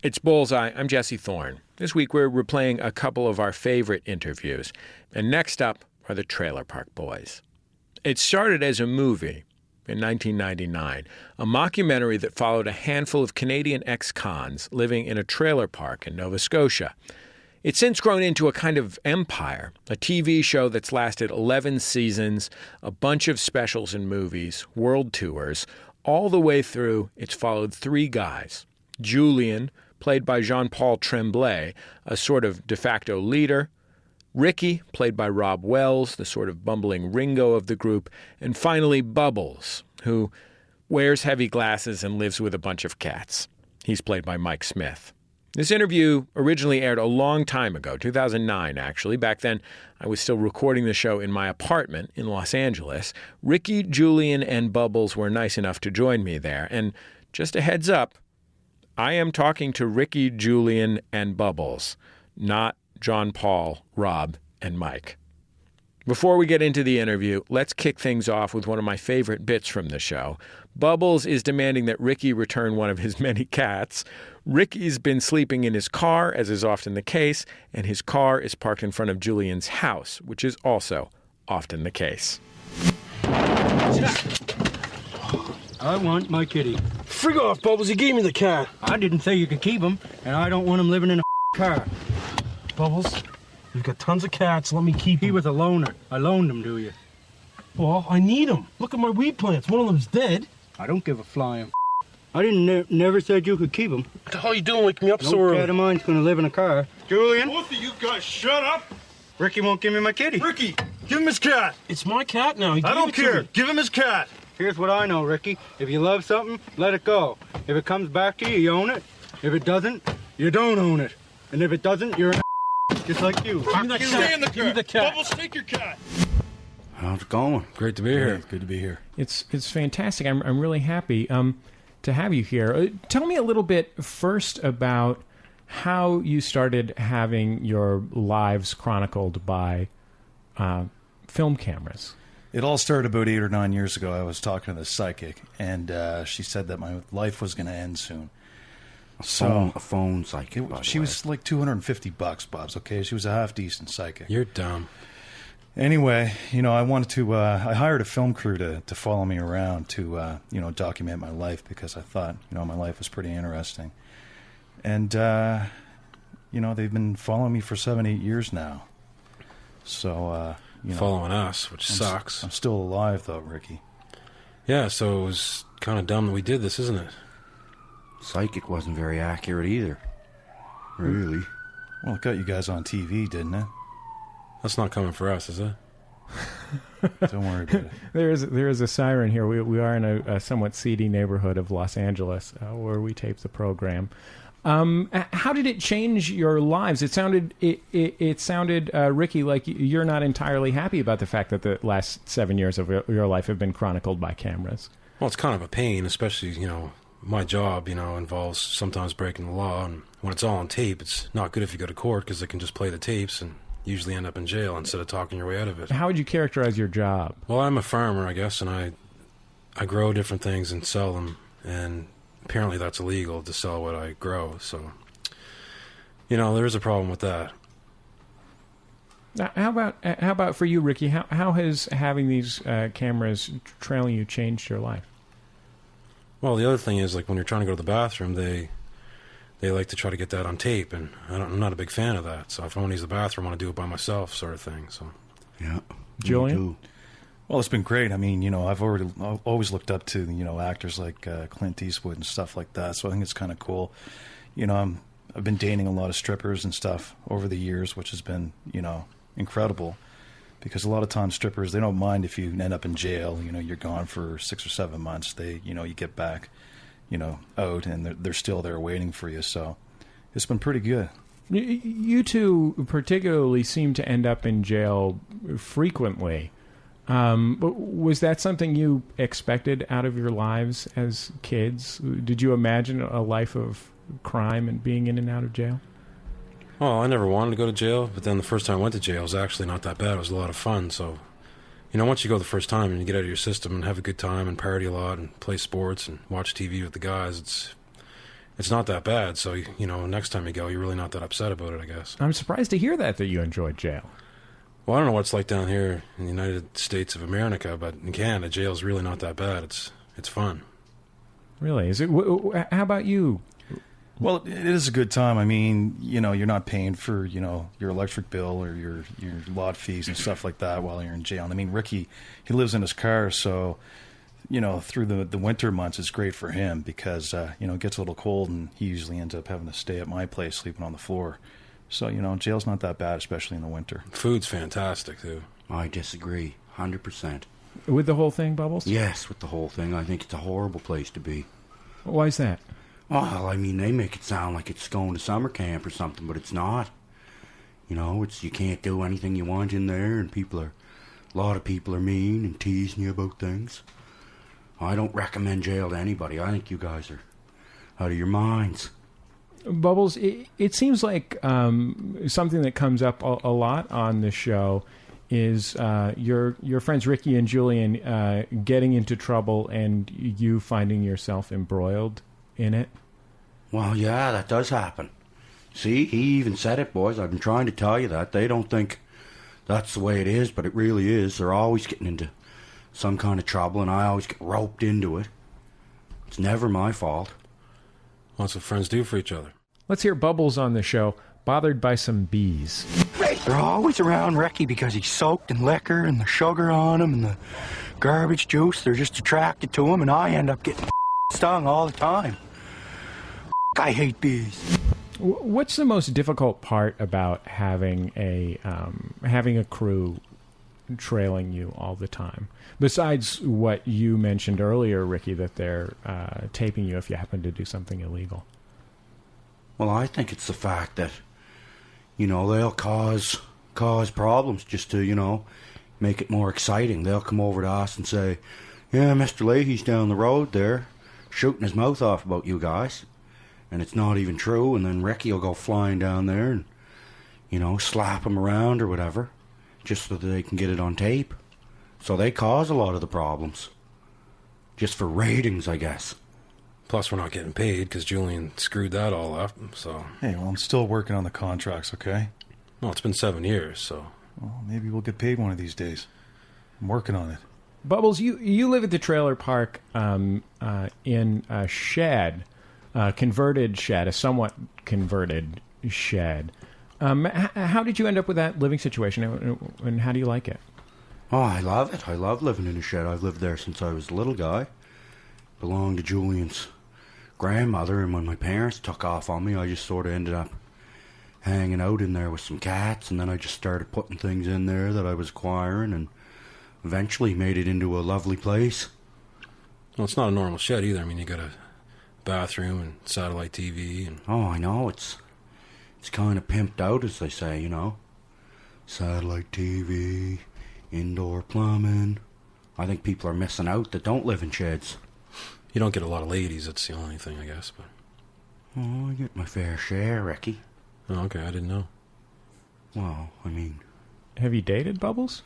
It's Bullseye. I'm Jesse Thorn. This week we're replaying a couple of our favorite interviews. And next up are the Trailer Park Boys. It started as a movie in 1999, a mockumentary that followed a handful of Canadian ex-cons living in a trailer park in Nova Scotia. It's since grown into a kind of empire, a TV show that's lasted 11 seasons, a bunch of specials and movies, world tours. All the way through, it's followed three guys. Julian, played by Jean-Paul Tremblay, a sort of de facto leader. Ricky, played by Rob Wells, the sort of bumbling Ringo of the group. And finally, Bubbles, who wears heavy glasses and lives with a bunch of cats. He's played by Mike Smith. This interview originally aired a long time ago, 2009 actually. Back then, I was still recording the show in my apartment in Los Angeles. Ricky, Julian, and Bubbles were nice enough to join me there. And just a heads up, I am talking to Ricky, Julian, and Bubbles, not John Paul, Rob, and Mike. Before we get into the interview, let's kick things off with one of my favorite bits from the show. Bubbles is demanding that Ricky return one of his many cats. Ricky's been sleeping in his car, as is often the case, and his car is parked in front of Julian's house, which is also often the case. I want my kitty. Frig off, Bubbles. You gave me the cat. I didn't say you could keep him, and I don't want him living in a car. Bubbles, you've got tons of cats. Let me keep him. He was a loner. I loaned him to you. Well, I need him. Look at my weed plants. One of them's dead. I don't give a flying. I didn't never said you could keep him. What the hell are you doing waking me up so No early? cat of mine's gonna live in a car. Julian? Both of you guys shut up! Ricky won't give me my kitty. Ricky, give him his cat! It's my cat now. He I gave don't it to care. me. Give him his cat! Here's what I know, Ricky. If you love something, let it go. If it comes back to you, you own it. If it doesn't, you don't own it. And if it doesn't, you're an just like you. Give me that cat. Stay in the Give me car. the cat. Bubbles, take your cat! How's it going? Great to be here. Good to be here. It's fantastic. I'm really happy to have you here. Tell me a little bit first about how you started having your lives chronicled by film cameras. It all started about 8 or 9 years ago. I was talking to this psychic, and she said that my life was going to end soon. A phone psychic. By the She way. was like $250, Bob's, okay? She was a half-decent psychic. You're dumb. Anyway, I wanted to, I hired a film crew to follow me around to, document my life because I thought, my life was pretty interesting. And, they've been following me for 7-8 years now. So, Following us, which sucks. I'm still alive, though, Ricky. Yeah, so it was kind of dumb that we did this, isn't it? Psychic wasn't very accurate either. Really? Well, it got you guys on TV, didn't it? That's not coming for us, is it? Don't worry about it. There is a siren here. We are in a somewhat seedy neighborhood of Los Angeles where we tape the program. How did it change your lives? It sounded, Ricky, like you're not entirely happy about the fact that the last 7 years of your life have been chronicled by cameras. Well, it's kind of a pain, especially, my job, involves sometimes breaking the law. And when it's all on tape, it's not good if you go to court because they can just play the tapes and usually end up in jail instead of talking your way out of it. How would you characterize your job? Well, I'm a farmer, I guess, and I grow different things and sell them. And apparently that's illegal to sell what I grow. So, there is a problem with that. Now, how about for you, Ricky? How has having these cameras trailing you changed your life? Well, the other thing is, like, when you're trying to go to the bathroom, they like to try to get that on tape, and I'm not a big fan of that. So if I want to use the bathroom, I want to do it by myself, sort of thing. So, Yeah. Julian? Well, it's been great. I mean, I've always looked up to, actors like Clint Eastwood and stuff like that. So I think it's kind of cool. I've been dating a lot of strippers and stuff over the years, which has been, incredible. Because a lot of times strippers, they don't mind if you end up in jail. You're gone for 6 or 7 months. They, you get back, out, and they're still there waiting for you. So it's been pretty good. You two particularly seem to end up in jail frequently. Was that something you expected out of your lives as kids? Did you imagine a life of crime and being in and out of jail? well, I never wanted to go to jail, but then the first time I went to jail was actually not that bad. It was a lot of fun. So, once you go the first time and you get out of your system and have a good time and party a lot and play sports and watch TV with the guys, it's not that bad. So, next time you go, you're really not that upset about it, I guess. I'm surprised to hear that you enjoyed jail. Well, I don't know what it's like down here in the United States of America, but in Canada, jail's really not that bad. It's fun. Really? Is it? How about you? Well, it is a good time. I mean, you're not paying for, your electric bill or your lot fees and stuff like that while you're in jail. And I mean, Ricky, he lives in his car, so, through the winter months, it's great for him because, it gets a little cold and he usually ends up having to stay at my place, sleeping on the floor. So, jail's not that bad, especially in the winter. Food's fantastic, too. I disagree, 100%. With the whole thing, Bubbles? Yes, with the whole thing. I think it's a horrible place to be. Why is that? Well, I mean, they make it sound like it's going to summer camp or something, but it's not. You can't do anything you want in there, and a lot of people are mean and teasing you about things. I don't recommend jail to anybody. I think you guys are out of your minds. Bubbles, it seems like something that comes up a lot on the show is your friends Ricky and Julian getting into trouble and you finding yourself embroiled in it. Well, yeah, that does happen. See, he even said it, boys. I've been trying to tell you that. They don't think that's the way it is, but it really is. They're always getting into some kind of trouble, and I always get roped into it. It's never my fault. Well, that's what friends do for each other. Let's hear Bubbles on the show, bothered by some bees. They're always around Ricky because he's soaked in liquor and the sugar on him and the garbage juice. They're just attracted to him, and I end up getting stung all the time. I hate bees. What's the most difficult part about having a crew trailing you all the time? Besides what you mentioned earlier, Ricky, that they're taping you if you happen to do something illegal. Well, I think it's the fact that, they'll cause problems just to, make it more exciting. They'll come over to us and say, yeah, Mr. Leahy's down the road there, shooting his mouth off about you guys. And it's not even true, and then Ricky will go flying down there and, slap him around or whatever, just so that they can get it on tape. So they cause a lot of the problems. Just for ratings, I guess. Plus, we're not getting paid because Julian screwed that all up, so... Hey, well, I'm still working on the contracts, okay? Well, it's been 7 years, so... Well, maybe we'll get paid one of these days. I'm working on it. Bubbles, you live at the trailer park in a shed, a converted shed, a somewhat converted shed. How did you end up with that living situation, and how do you like it? Oh, I love it. I love living in a shed. I've lived there since I was a little guy. Belonged to Julian's grandmother, and when my parents took off on me, I just sort of ended up hanging out in there with some cats, and then I just started putting things in there that I was acquiring, and eventually made it into a lovely place. Well, it's not a normal shed either. I mean, you got a bathroom and satellite TV and... Oh, I know. It's kind of pimped out, as they say, Satellite TV, indoor plumbing. I think people are missing out that don't live in sheds. You don't get a lot of ladies, that's the only thing, I guess, but... Oh, I get my fair share, Ricky. Oh, okay, I didn't know. Well, I mean... Have you dated, Bubbles?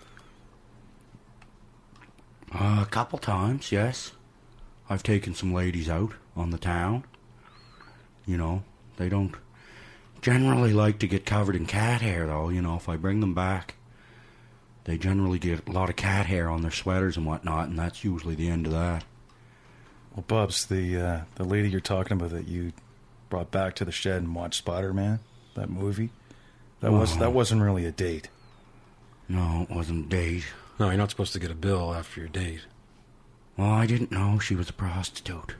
A couple times, yes. I've taken some ladies out on the town. They don't generally like to get covered in cat hair, though. If I bring them back, they generally get a lot of cat hair on their sweaters and whatnot, and that's usually the end of that. Well, Bubs, the lady you're talking about that you brought back to the shed and watched Spider-Man, that movie, that wasn't really a date. No, it wasn't a date. No, you're not supposed to get a bill after your date. Well, I didn't know she was a prostitute.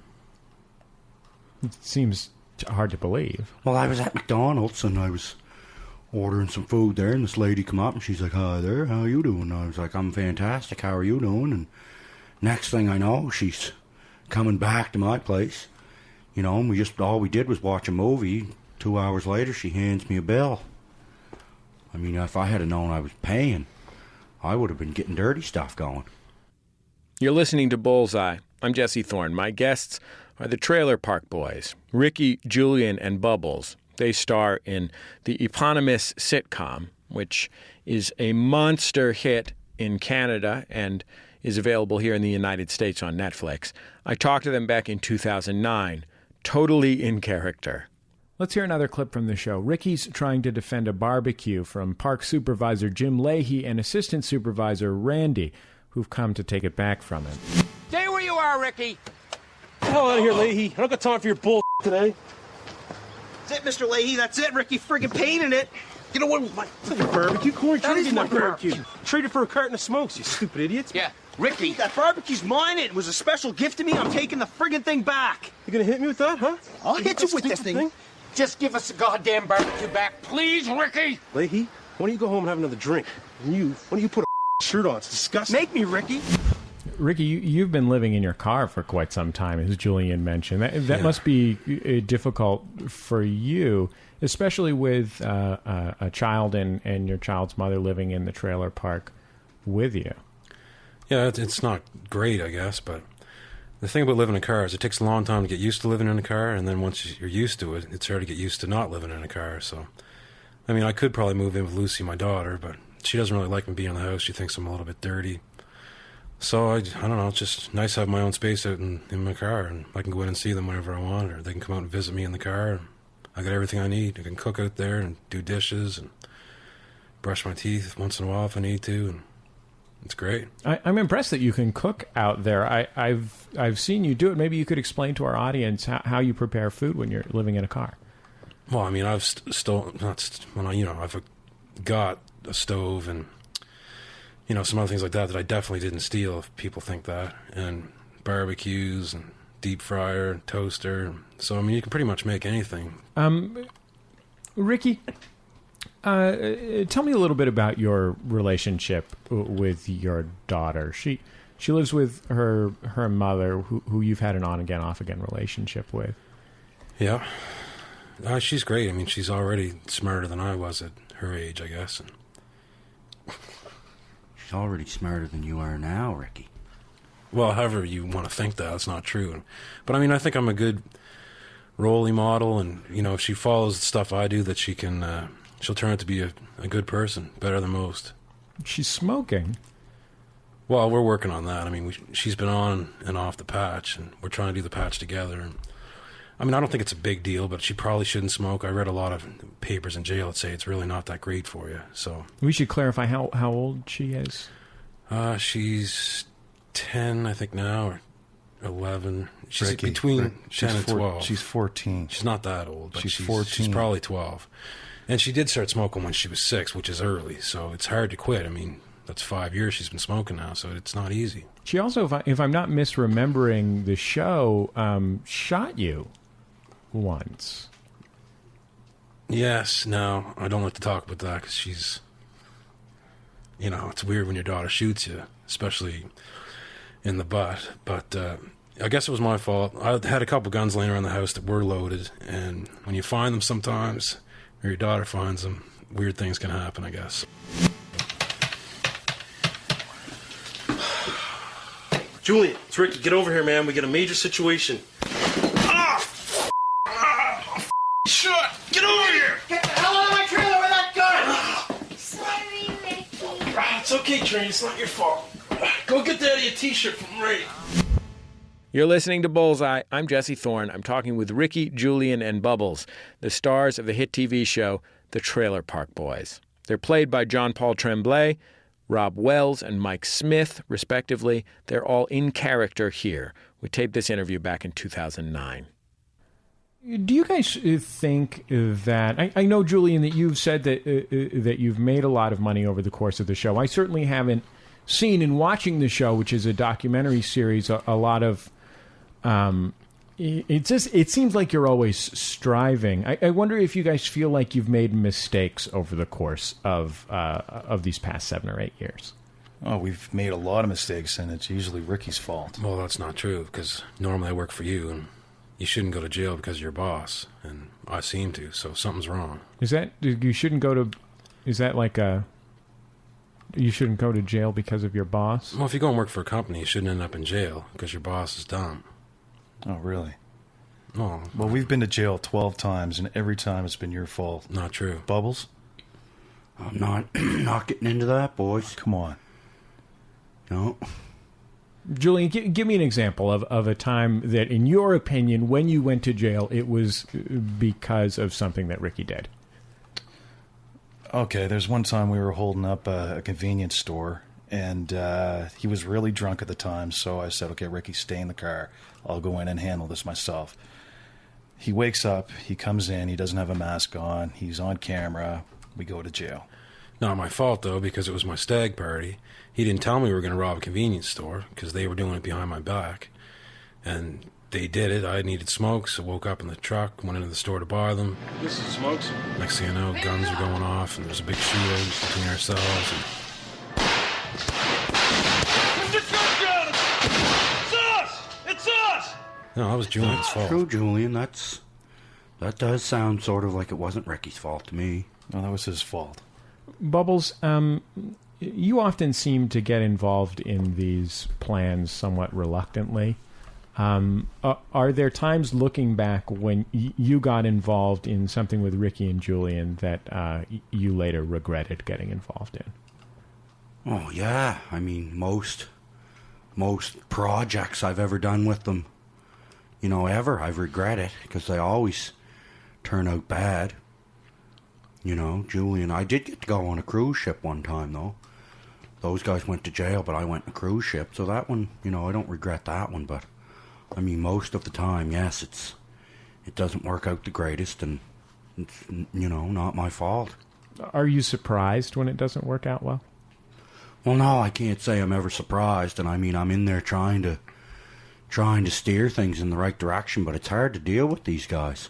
It seems hard to believe. Well, I was at McDonald's and I was ordering some food there, and this lady come up and she's like, "Hi there, how you doing?" And I was like, "I'm fantastic, how are you doing?" And next thing I know, she's coming back to my place. And all we did was watch a movie. 2 hours later, she hands me a bill. I mean, if I had known I was paying, I would have been getting dirty stuff going. You're listening to Bullseye. I'm Jesse Thorn. My guests are the Trailer Park Boys, Ricky, Julian, and Bubbles. They star in the eponymous sitcom, which is a monster hit in Canada and is available here in the United States on Netflix. I talked to them back in 2009 totally in character. Let's hear another clip from the show. Ricky's trying to defend a barbecue from Park Supervisor Jim Leahy and Assistant Supervisor Randy, who've come to take it back from him. Stay where you are, Ricky. Get the hell out of here, Leahy. I don't got time for your bull today. That's it, Mr. Leahy. That's it. Ricky friggin' painted it. You know what? It's like a barbecue. Corey That is traded my that barbecue. Traded for a carton of smokes, you stupid idiots. Yeah. Ricky, that barbecue's mine. It was a special gift to me. I'm taking the friggin' thing back. You gonna hit me with that, huh? I'll hit you with this thing. Just give us the goddamn barbecue back, please, Ricky. Leahy, why don't you go home and have another drink? And why don't you put a shirt on? It's disgusting. Make me, Ricky. Ricky, you've been living in your car for quite some time, as Julian mentioned. That must be difficult for you, especially with a child and your child's mother living in the trailer park with you. Yeah, it's not great, I guess, but the thing about living in a car is it takes a long time to get used to living in a car, and then once you're used to it, it's hard to get used to not living in a car. So, I mean, I could probably move in with Lucy, my daughter, but she doesn't really like me being in the house. She thinks I'm a little bit dirty. So, I don't know, it's just nice to have my own space out in my car, and I can go in and see them whenever I want, or they can come out and visit me in the car. And I got everything I need. I can cook out there and do dishes and brush my teeth once in a while if I need to, and it's great. I'm impressed that you can cook out there. I've seen you do it. Maybe you could explain to our audience how you prepare food when you're living in a car. Well, I mean, I've I've got a stove and some other things like that I definitely didn't steal. If people think that, and barbecues and deep fryer, toaster. So I mean, you can pretty much make anything. Ricky, tell me a little bit about your relationship with your daughter. She lives with her mother, who you've had an on again, off again relationship with. Yeah, she's great. I mean, she's already smarter than I was at her age, I guess. And she's already smarter than you are now, Ricky. Well, however you want to think that, it's not true. But I mean, I think I'm a good role model, and if she follows the stuff I do, that she can. She'll turn out to be a good person, better than most. She's smoking. Well, we're working on that. I mean, she's been on and off the patch, and we're trying to do the patch together. And I mean, I don't think it's a big deal, but she probably shouldn't smoke. I read a lot of papers in jail that say it's really not that great for you. So we should clarify how old she is. She's 10, I think now, or 11. She's Ricky, between 10 and 12. She's 14. She's not that old, but she's 14. She's probably 12. And she did start smoking when she was 6, which is early, so it's hard to quit. I mean, that's 5 years she's been smoking now, so it's not easy. She also, if I'm not misremembering the show, shot you once. Yes, no, I don't like to talk about that because she's, it's weird when your daughter shoots you, especially in the butt. But I guess it was my fault. I had a couple guns laying around the house that were loaded, and when you find them sometimes, or your daughter finds them, weird things can happen, I guess. Julian, it's Ricky. Get over here, man. We got a major situation. Shut! Get over here! Get the hell out of my trailer with that gun! Sorry, Ricky. It's okay, Train. It's not your fault. Go get Daddy a t-shirt from Ray. You're listening to Bullseye. I'm Jesse Thorn. I'm talking with Ricky, Julian, and Bubbles, the stars of the hit TV show The Trailer Park Boys. They're played by John Paul Tremblay, Rob Wells, and Mike Smith, respectively. They're all in character here. We taped this interview back in 2009. Do you guys think that... I know, Julian, that you've said that you've made a lot of money over the course of the show. I certainly haven't seen in watching the show, which is a documentary series, a lot of... It seems like you're always striving. I wonder if you guys feel like you've made mistakes over the course of these past 7 or 8 years. Oh, we've made a lot of mistakes, and it's usually Ricky's fault. Well, that's not true, because normally I work for you, and you shouldn't go to jail because you're your boss, and I seem to, so something's wrong. Is that you shouldn't go to? Is that like a? You shouldn't go to jail because of your boss? Well, if you go and work for a company, you shouldn't end up in jail because your boss is dumb. Oh, really? Oh, well, we've been to jail 12 times, and every time it's been your fault. Not true. Bubbles? I'm not getting into that, boys. Come on. No. Julian, give me an example of a time that, in your opinion, when you went to jail, it was because of something that Ricky did. Okay, there's one time we were holding up a convenience store, and he was really drunk at the time, so I said, okay, Ricky, stay in the car. I'll go in and handle this myself. He wakes up, he comes in, he doesn't have a mask on, he's on camera, we go to jail. Not my fault, though, because it was my stag party. He didn't tell me we were going to rob a convenience store, because they were doing it behind my back. And they did it. I needed smokes. I woke up in the truck, went into the store to buy them. This is smokes. Next thing I know, guns are going off, and there's a big shootout between ourselves. Put your gun down! It's us! It's us! No, that was Julian's fault. True, Julian. That does sound sort of like it wasn't Ricky's fault to me. No, that was his fault. Bubbles, you often seem to get involved in these plans somewhat reluctantly. Are there times looking back when you got involved in something with Ricky and Julian that you later regretted getting involved in? Oh, yeah. I mean, most projects I've ever done with them, I've regretted because they always turn out bad. Julian, I did get to go on a cruise ship one time, though. Those guys went to jail, but I went on a cruise ship. So that one, I don't regret that one. But, I mean, most of the time, yes, it doesn't work out the greatest. And it's, not my fault. Are you surprised when it doesn't work out well? Well, no, I can't say I'm ever surprised. And, I mean, I'm in there trying to steer things in the right direction. But it's hard to deal with these guys,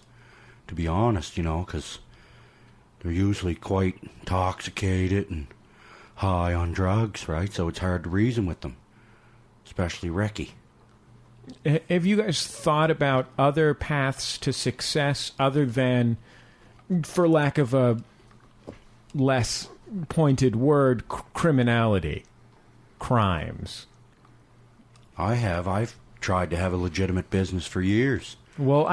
to be honest, because they're usually quite intoxicated and high on drugs, right? So it's hard to reason with them, especially Ricky. Have you guys thought about other paths to success other than, for lack of a less pointed word, criminality, crimes? I have. I've tried to have a legitimate business for years. Well,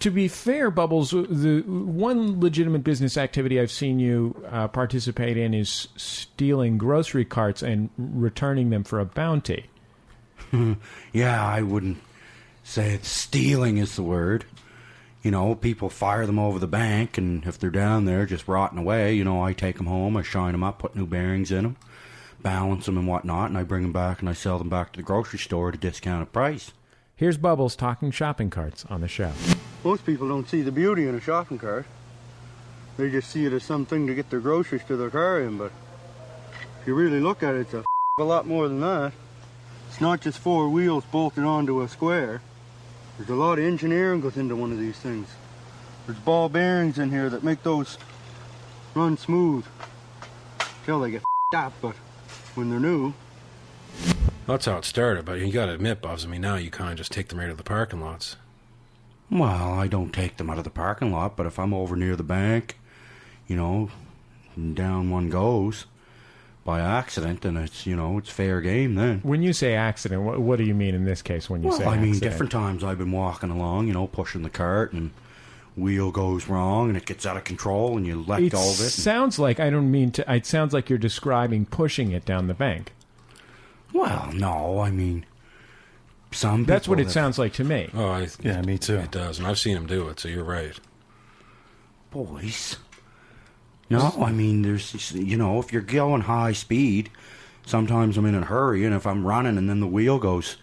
to be fair, Bubbles, the one legitimate business activity I've seen you participate in is stealing grocery carts and returning them for a bounty. Yeah, I wouldn't say stealing is the word. People fire them over the bank, and if they're down there just rotting away, I take them home, I shine them up, put new bearings in them, balance them and whatnot, and I bring them back and I sell them back to the grocery store at a discounted price. Here's Bubbles talking shopping carts on the show. Most people don't see the beauty in a shopping cart. They just see it as something to get their groceries to their car in, but if you really look at it, it's a lot more than that. It's not just four wheels bolted onto a square. There's a lot of engineering goes into one of these things. There's ball bearings in here that make those run smooth till they get up, but when they're new. That's how it started, but you got to admit, Bubs, now you kind of just take them right to the parking lots. Well, I don't take them out of the parking lot, but if I'm over near the bank, and down one goes by accident, then it's, it's fair game then. When you say accident, what do you mean in this case when you say accident? Different times I've been walking along, pushing the cart, and wheel goes wrong, and it gets out of control, and you let go of it. It sounds like, it sounds like you're describing pushing it down the bank. Well, no, some people... That's what it sounds like to me. Oh, yeah, me too. It does, and I've seen him do it, so you're right. Boys. No, there's, if you're going high speed, sometimes I'm in a hurry, and if I'm running and then the wheel goes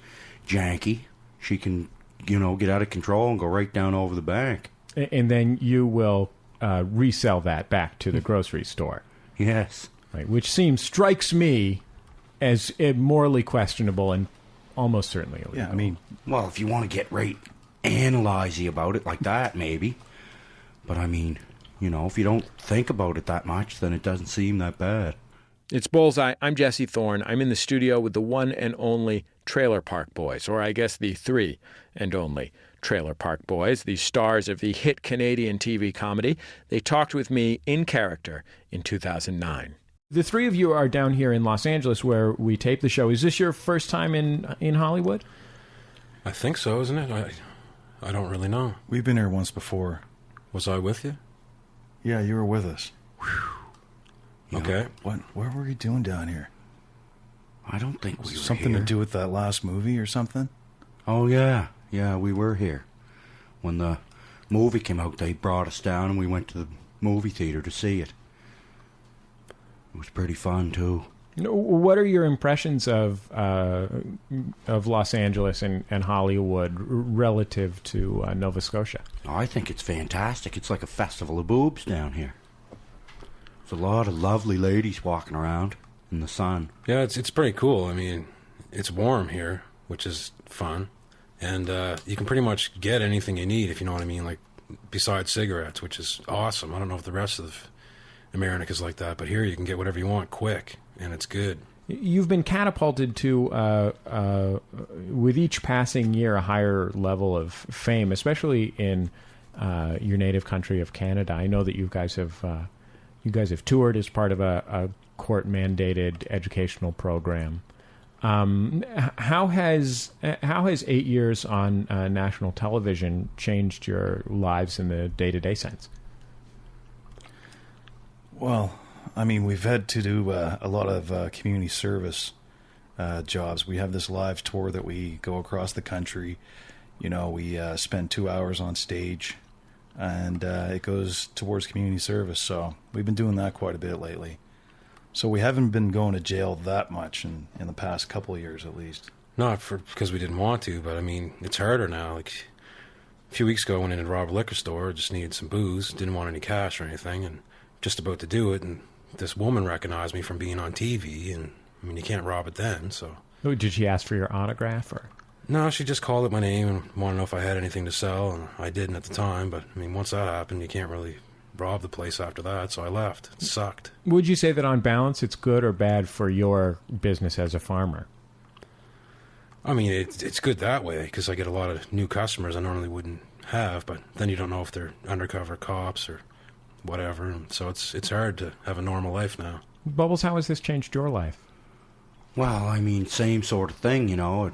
janky, she can, get out of control and go right down over the bank. And then you will resell that back to the grocery store. Yes. Right, which strikes me as morally questionable and almost certainly illegal. Yeah, well, if you want to get right analyzy about it like that, maybe. But if you don't think about it that much, then it doesn't seem that bad. It's Bullseye. I'm Jesse Thorn. I'm in the studio with the one and only Trailer Park Boys, or I guess the three and only Trailer Park Boys, the stars of the hit Canadian TV comedy. They talked with me in character in 2009. The three of you are down here in Los Angeles where we tape the show. Is this your first time in Hollywood? I think so, isn't it? I don't really know. We've been here once before. Was I with you? Yeah, you were with us. Okay. What were you doing down here? I don't think we were Something here. to do with that last movie or something? Oh, yeah. Yeah, we were here. When the movie came out, they brought us down and we went to the movie theater to see it. It was pretty fun, too. What are your impressions of Los Angeles and Hollywood relative to Nova Scotia? I think it's fantastic. It's like a festival of boobs down here. There's a lot of lovely ladies walking around in the sun. Yeah, it's pretty cool. I mean, it's warm here, which is fun. And you can pretty much get anything you need, if you know what I mean, like besides cigarettes, which is awesome. I don't know if the rest of America's like that, but here you can get whatever you want quick, and it's good. You've been catapulted to, with each passing year, a higher level of fame, especially in your native country of Canada. I know that you guys have toured as part of a court-mandated educational program. How has 8 years on national television changed your lives in the day-to-day sense? Well, I mean, we've had to do a lot of community service jobs. We have this live tour that we go across the country. You know, we spend 2 hours on stage, and it goes towards community service. So we've been doing that quite a bit lately. So we haven't been going to jail that much in the past couple of years, at least. Not because we didn't want to, but I mean, it's harder now. Like a few weeks ago, I went in and robbed a liquor store, just needed some booze, didn't want any cash or anything, and just about to do it, and this woman recognized me from being on TV, and I mean, you can't rob it then, so. Oh, did she ask for your autograph, or? No, she just called it my name and wanted to know if I had anything to sell, and I didn't at the time, but I mean, once that happened, you can't really rob the place after that, so I left. It sucked. Would you say that on balance it's good or bad for your business as a farmer? I mean, it's good that way, because I get a lot of new customers I normally wouldn't have, but then you don't know if they're undercover cops or whatever, and so it's hard to have a normal life now. Bubbles, how has this changed your life? Well, I mean, same sort of thing, you know.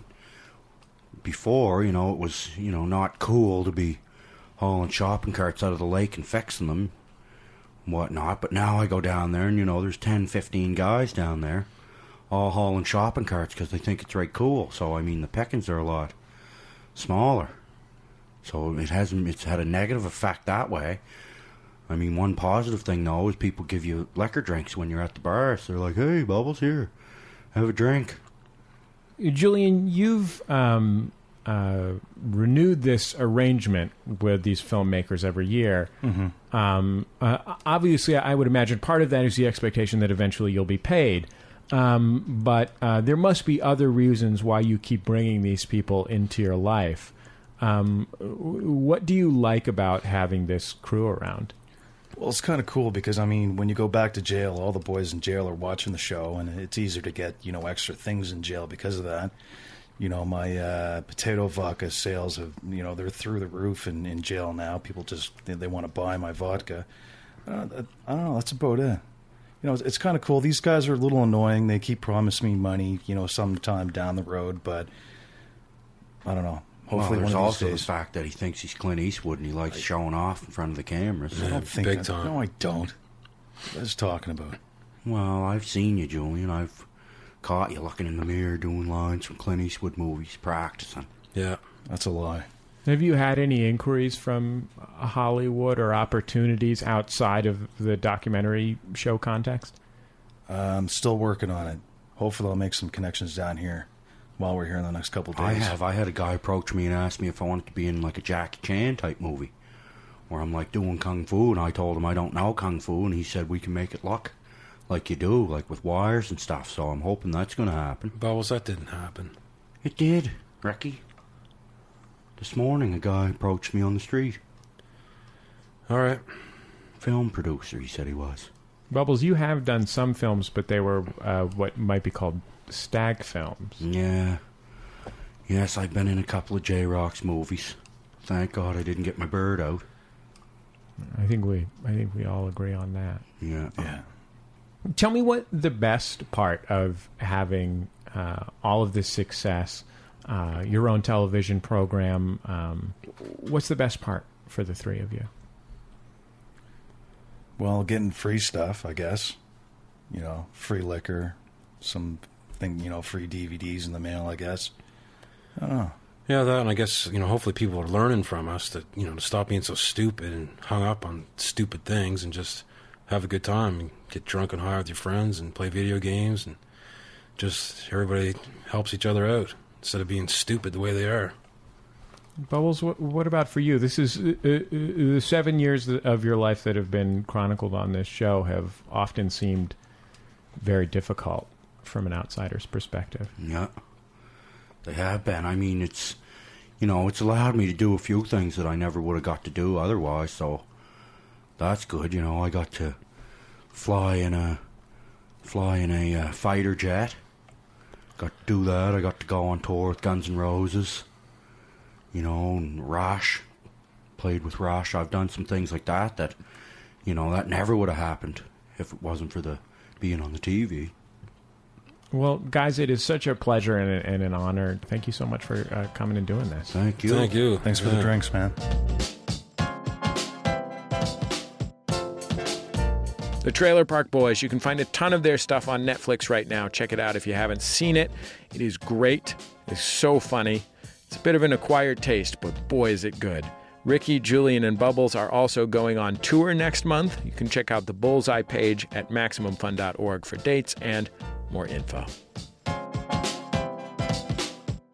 Before, you know, it was, you know, not cool to be hauling shopping carts out of the lake and fixing them and whatnot, but now I go down there and, you know, there's 10, 15 guys down there all hauling shopping carts because they think it's right cool. So, I mean, the pickings are a lot smaller. So it's had a negative effect that way. I mean, one positive thing, though, is people give you liquor drinks when you're at the bar. So they're like, hey, Bubbles, here, have a drink. Julian, you've renewed this arrangement with these filmmakers every year. Mm-hmm. Obviously, I would imagine part of that is the expectation that eventually you'll be paid. But there must be other reasons why you keep bringing these people into your life. What do you like about having this crew around? Well, it's kind of cool because, I mean, when you go back to jail, all the boys in jail are watching the show, and it's easier to get, you know, extra things in jail because of that. You know, my potato vodka sales have, you know, they're through the roof in jail now. People just, they want to buy my vodka. I don't know, that's about it. You know, it's kind of cool. These guys are a little annoying. They keep promising me money, you know, sometime down the road, but I don't know. Hopefully, there's one of also these the days. fact that he thinks he's Clint Eastwood and he likes showing off in front of the cameras. I don't think big that. time. No, I don't. What is talking about? Well, I've seen you, Julian. I've caught you looking in the mirror doing lines from Clint Eastwood movies, practicing. Yeah. That's a lie. Have you had any inquiries from Hollywood or opportunities outside of the documentary show context? I'm still working on it. Hopefully, I'll make some connections down here while we're here in the next couple of days. I had a guy approach me and ask me if I wanted to be in like a Jackie Chan type movie where I'm like doing kung fu, and I told him I don't know kung fu, and he said we can make it look like you do, like with wires and stuff. So I'm hoping that's going to happen. Bubbles, that didn't happen. It did, Ricky. This morning a guy approached me on the street. All right. Film producer, he said he was. Bubbles, you have done some films, but they were what might be called stag films. Yeah. Yes, I've been in a couple of J-Rock's movies. Thank God I didn't get my bird out. I think we all agree on that. Yeah. Yeah. Tell me what the best part of having all of this success, your own television program, what's the best part for the three of you? Well, getting free stuff, I guess. You know, free liquor, some think, free DVDs in the mail, I guess. I don't know. Yeah, that, and I guess, hopefully people are learning from us that, to stop being so stupid and hung up on stupid things and just have a good time and get drunk and high with your friends and play video games and just everybody helps each other out instead of being stupid the way they are. Bubbles, what about for you? This is the 7 years of your life that have been chronicled on this show have often seemed very difficult from an outsider's perspective. Yeah, they have been. I mean, it's allowed me to do a few things that I never would have got to do otherwise, so that's good. I got to fly in a fighter jet. Got to do that. I got to go on tour with Guns N' Roses. And Rush. Played with Rush. I've done some things like that that never would have happened if it wasn't for the being on the TV. Well, guys, it is such a pleasure and an honor. Thank you so much for coming and doing this. Thank you. Thank you. Thanks for the drinks, man. The Trailer Park Boys. You can find a ton of their stuff on Netflix right now. Check it out if you haven't seen it. It is great. It's so funny. It's a bit of an acquired taste, but boy, is it good. Ricky, Julian, and Bubbles are also going on tour next month. You can check out the Bullseye page at MaximumFun.org for dates and more info.